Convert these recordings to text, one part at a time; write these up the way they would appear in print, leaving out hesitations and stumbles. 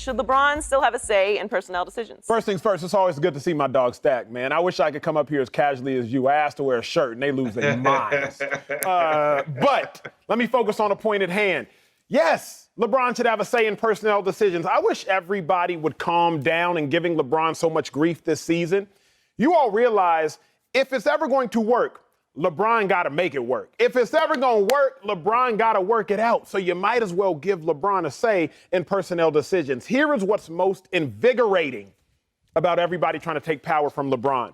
should LeBron still have a say in personnel decisions? First things first, it's always good to see my dog Stack, man. I wish I could come up here as casually as you. I asked to wear a shirt, and they lose their minds. But let me focus on the point at hand. Yes, LeBron should have a say in personnel decisions. I wish everybody would calm down in giving LeBron so much grief this season. You all realize if it's ever going to work, LeBron got to make it work. If it's ever going to work, LeBron got to work it out. So you might as well give LeBron a say in personnel decisions. Here is what's most invigorating about everybody trying to take power from LeBron.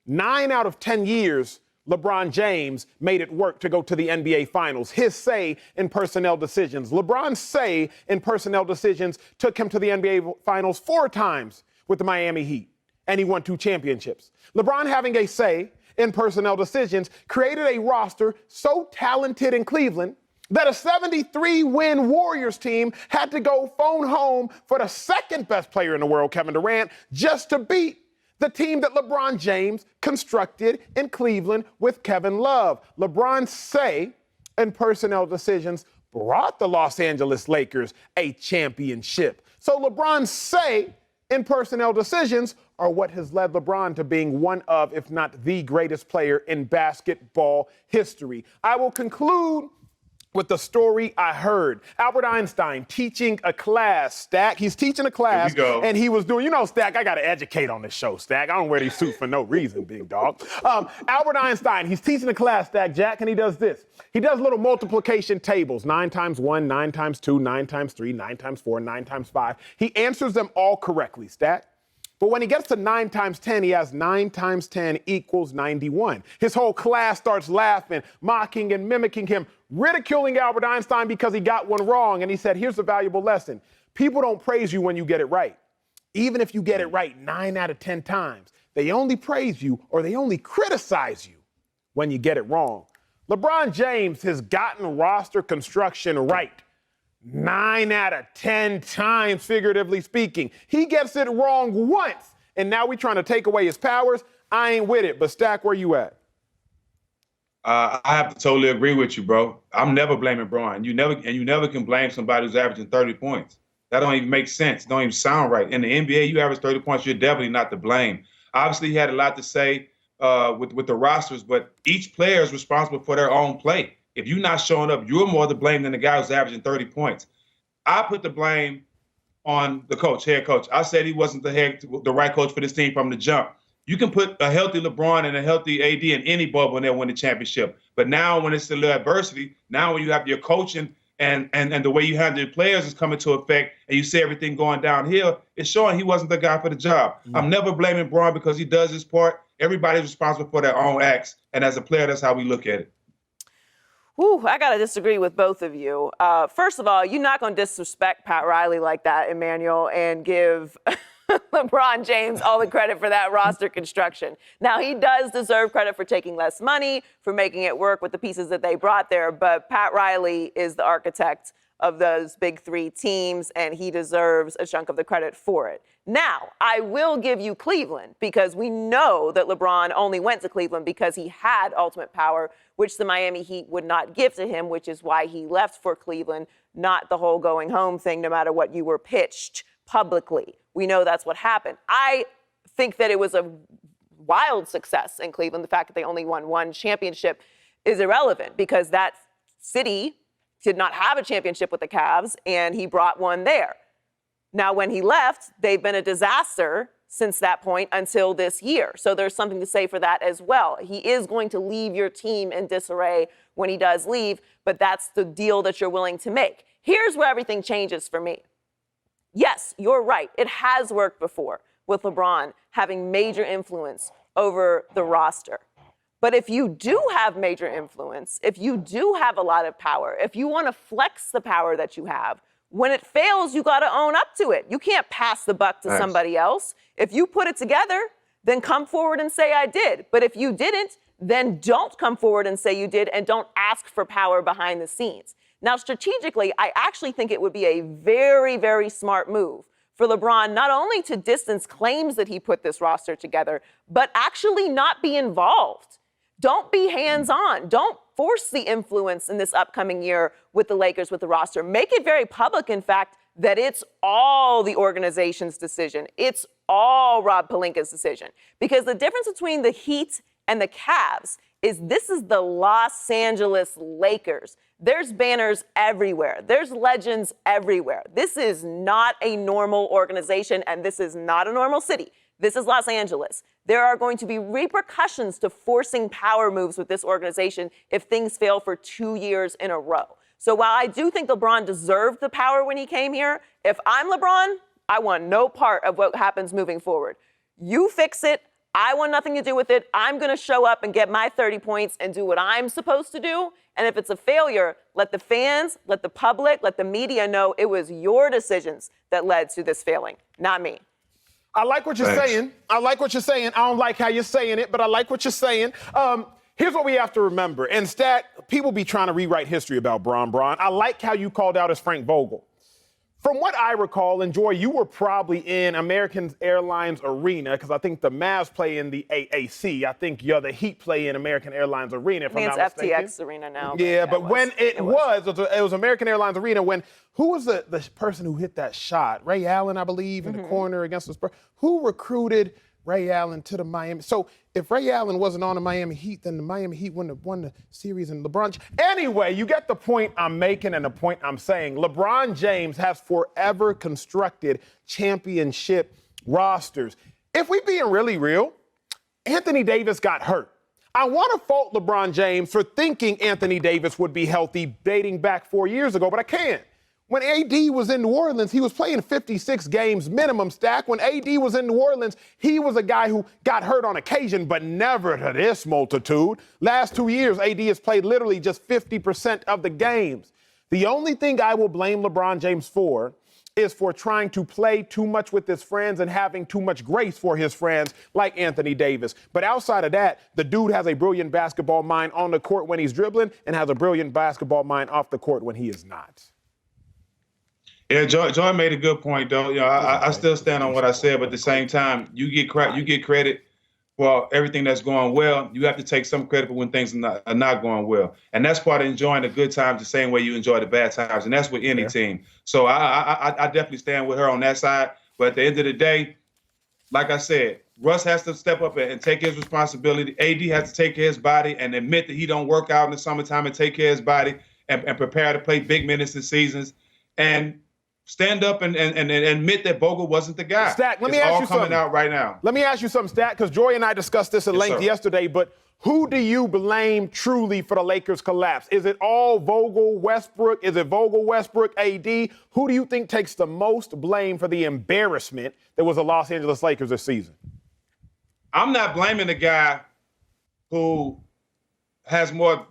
9 out of 10 years, LeBron James made it work to go to the NBA Finals. His say in personnel decisions. LeBron's say in personnel decisions took him to the NBA Finals 4 times with the Miami Heat, and he won 2 championships. LeBron having a say in personnel decisions created a roster so talented in Cleveland that a 73-win Warriors team had to go phone home for the second best player in the world, Kevin Durant, just to beat the team that LeBron James constructed in Cleveland with Kevin Love. LeBron's say in personnel decisions brought the Los Angeles Lakers a championship. So LeBron's say in personnel decisions are what has led LeBron to being one of, if not the greatest player in basketball history. I will conclude with the story I heard. Albert Einstein teaching a class, Stack. He's teaching a class, and he was doing, Stack, I got to educate on this show, Stack. I don't wear these suits for no reason, big dog. Albert Einstein, he's teaching a class, Stack, Jack, and he does this. He does little multiplication tables, 9 times 1, 9 times 2, 9 times 3, 9 times 4, 9 times 5. He answers them all correctly, Stack. But when he gets to 9 times 10, he has 9 times 10 equals 91. His whole class starts laughing, mocking and mimicking him, ridiculing Albert Einstein because he got one wrong. And he said, here's a valuable lesson. People don't praise you when you get it right. Even if you get it right 9 out of 10 times, they only praise you or they only criticize you when you get it wrong. LeBron James has gotten roster construction right 9 out of 10 times, figuratively speaking. He gets it wrong once, and now we're trying to take away his powers. I ain't with it, but Stack, where you at? I have to totally agree with you, bro. I'm never blaming Bron. You never can blame somebody who's averaging 30 points. That don't even make sense. Don't even sound right. In the NBA, you average 30 points, you're definitely not to blame. Obviously, he had a lot to say with the rosters, but each player is responsible for their own play. If you're not showing up, you're more to blame than the guy who's averaging 30 points. I put the blame on the head coach. I said he wasn't the right coach for this team from the jump. You can put a healthy LeBron and a healthy AD in any bubble and they'll win the championship. But now when it's a little adversity, now when you have your coaching and the way you handle your players is coming to effect and you see everything going downhill, it's showing he wasn't the guy for the job. Mm-hmm. I'm never blaming Bron because he does his part. Everybody's responsible for their own acts. And as a player, that's how we look at it. Ooh, I got to disagree with both of you. First of all, you're not going to disrespect Pat Riley like that, Emmanuel, and give LeBron James all the credit for that roster construction. Now, he does deserve credit for taking less money, for making it work with the pieces that they brought there, but Pat Riley is the architect of those big 3 teams, and he deserves a chunk of the credit for it. Now, I will give you Cleveland, because we know that LeBron only went to Cleveland because he had ultimate power, which the Miami Heat would not give to him, which is why he left for Cleveland, not the whole going home thing, no matter what you were pitched publicly. We know that's what happened. I think that it was a wild success in Cleveland. The fact that they only won 1 championship is irrelevant because that city did not have a championship with the Cavs, and he brought one there. Now, when he left, they've been a disaster since that point until this year. So there's something to say for that as well. He is going to leave your team in disarray when he does leave, but that's the deal that you're willing to make. Here's where everything changes for me. Yes, you're right. It has worked before with LeBron having major influence over the roster. But if you do have major influence, if you do have a lot of power, if you want to flex the power that you have, when it fails, you got to own up to it. You can't pass the buck to somebody else. If you put it together, then come forward and say, I did. But if you didn't, then don't come forward and say you did and don't ask for power behind the scenes. Now, strategically, I actually think it would be a very, very smart move for LeBron not only to distance claims that he put this roster together, but actually not be involved. Don't be hands-on. Don't force the influence in this upcoming year with the Lakers, with the roster. Make it very public, in fact, that it's all the organization's decision. It's all Rob Pelinka's decision. Because the difference between the Heat and the Cavs is this is the Los Angeles Lakers. There's banners everywhere. There's legends everywhere. This is not a normal organization, and this is not a normal city. This is Los Angeles. There are going to be repercussions to forcing power moves with this organization if things fail for 2 years in a row. So while I do think LeBron deserved the power when he came here, if I'm LeBron, I want no part of what happens moving forward. You fix it. I want nothing to do with it. I'm going to show up and get my 30 points and do what I'm supposed to do. And if it's a failure, let the fans, let the public, let the media know it was your decisions that led to this failing, not me. I like what you're saying. I like what you're saying. I don't like how you're saying it, but I like what you're saying. Here's what we have to remember. And Stat, people be trying to rewrite history about Bron. I like how you called out as Frank Vogel. From what I recall, and Joy, you were probably in American Airlines Arena because I think the Mavs play in the AAC. I think the Heat play in American Airlines Arena, if I'm not mistaken. It's FTX Arena now. Yeah, but when it was American Airlines Arena when who was the person who hit that shot? Ray Allen, I believe, in the corner against the Spurs. Who recruited Ray Allen to the Miami? So if Ray Allen wasn't on the Miami Heat, then the Miami Heat wouldn't have won the series and LeBron. Anyway, you get the point I'm making and the point I'm saying. LeBron James has forever constructed championship rosters. If we're being really real, Anthony Davis got hurt. I want to fault LeBron James for thinking Anthony Davis would be healthy dating back 4 years ago, but I can't. When AD was in New Orleans, he was playing 56 games minimum stack. When AD was in New Orleans, he was a guy who got hurt on occasion, but never to this multitude. Last 2 years, AD has played literally just 50% of the games. The only thing I will blame LeBron James for is for trying to play too much with his friends and having too much grace for his friends like Anthony Davis. But outside of that, the dude has a brilliant basketball mind on the court when he's dribbling and has a brilliant basketball mind off the court when he is not. Yeah, Joy made a good point, though. You know, I still stand on what I said, but at the same time, you get credit for everything that's going well. You have to take some credit for when things are not going well, and that's part of enjoying the good times the same way you enjoy the bad times, and that's with any team. So I definitely stand with her on that side. But at the end of the day, like I said, Russ has to step up and take his responsibility. AD has to take care of his body and admit that he don't work out in the summertime and take care of his body and prepare to play big minutes in seasons. And stand up and admit that Vogel wasn't the guy. Stack, let me ask you something. It's all coming out right now. Let me ask you something, Stack, because Joy and I discussed this at length yesterday, but who do you blame truly for the Lakers' collapse? Is it all Vogel, Westbrook? Is it Vogel, Westbrook, AD? Who do you think takes the most blame for the embarrassment that was the Los Angeles Lakers this season? I'm not blaming the guy who has more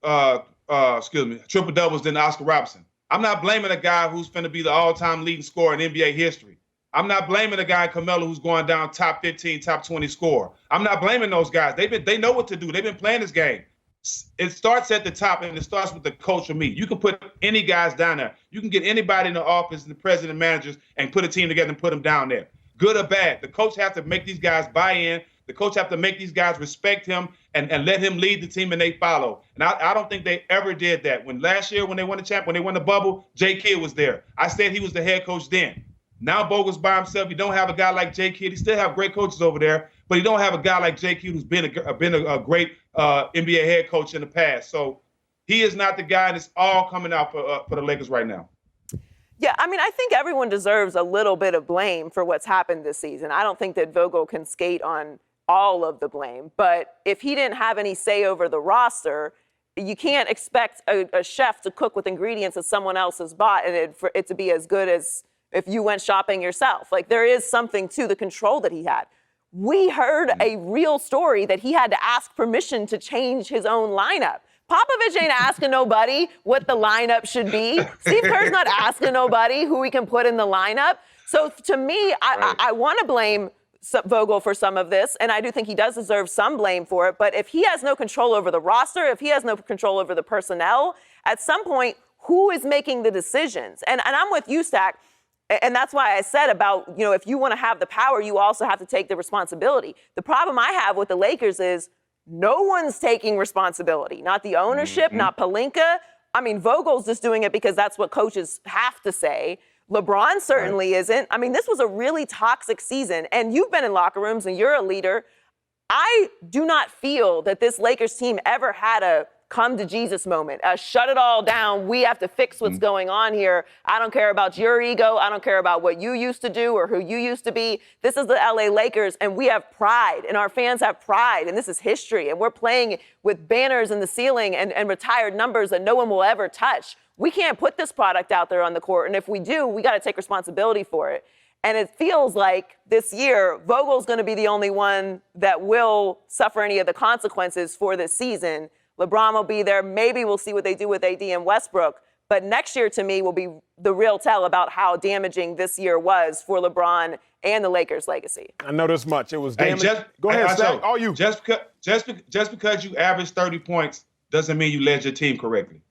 triple doubles than Oscar Robertson. I'm not blaming a guy who's going to be the all-time leading scorer in NBA history. I'm not blaming a guy, Carmelo, who's going down top 15, top 20 scorer. I'm not blaming those guys. They know what to do. They've been playing this game. It starts at the top, and it starts with the coach or me. You can put any guys down there. You can get anybody in the office, the president, and managers, and put a team together and put them down there. Good or bad, the coach has to make these guys buy in. The coach have to make these guys respect him and let him lead the team and they follow. And I don't think they ever did that. When last year, when they won the champ, when they won the bubble, J. Kidd was there. I said he was the head coach then. Now Vogel's by himself. You don't have a guy like J. Kidd. He still have great coaches over there, but you don't have a guy like J. Kidd who's been a great NBA head coach in the past. So he is not the guy, and it's all coming out for the Lakers right now. Yeah, I mean, I think everyone deserves a little bit of blame for what's happened this season. I don't think that Vogel can skate on all of the blame. But if he didn't have any say over the roster, you can't expect a chef to cook with ingredients that someone else has bought and for it to be as good as if you went shopping yourself. Like, there is something to the control that he had. We heard a real story that he had to ask permission to change his own lineup. Popovich ain't asking nobody what the lineup should be. Steve Kerr's not asking nobody who he can put in the lineup. So to me, I want to blame Vogel for some of this, and I do think he does deserve some blame for it. But if he has no control over the roster, if he has no control over the personnel, at some point, who is making the decisions? And I'm with you, Stack. And that's why I said about, if you want to have the power, you also have to take the responsibility. The problem I have with the Lakers is no one's taking responsibility. Not the ownership, not Pelinka. I mean, Vogel's just doing it because that's what coaches have to say. LeBron certainly isn't. I mean, this was a really toxic season, and you've been in locker rooms and you're a leader. I do not feel that this Lakers team ever had a come to Jesus moment, shut it all down. We have to fix what's going on here. I don't care about your ego. I don't care about what you used to do or who you used to be. This is the LA Lakers, and we have pride, and our fans have pride, and this is history. And we're playing with banners in the ceiling and retired numbers that no one will ever touch. We can't put this product out there on the court, and if we do, we got to take responsibility for it. And it feels like this year, Vogel's going to be the only one that will suffer any of the consequences for this season. LeBron will be there. Maybe we'll see what they do with AD and Westbrook. But next year, to me, will be the real tell about how damaging this year was for LeBron and the Lakers' legacy. I know this much. It was damaging. Go Hey, ahead, Zach. Acho, All you. Just because you average 30 points doesn't mean you led your team correctly.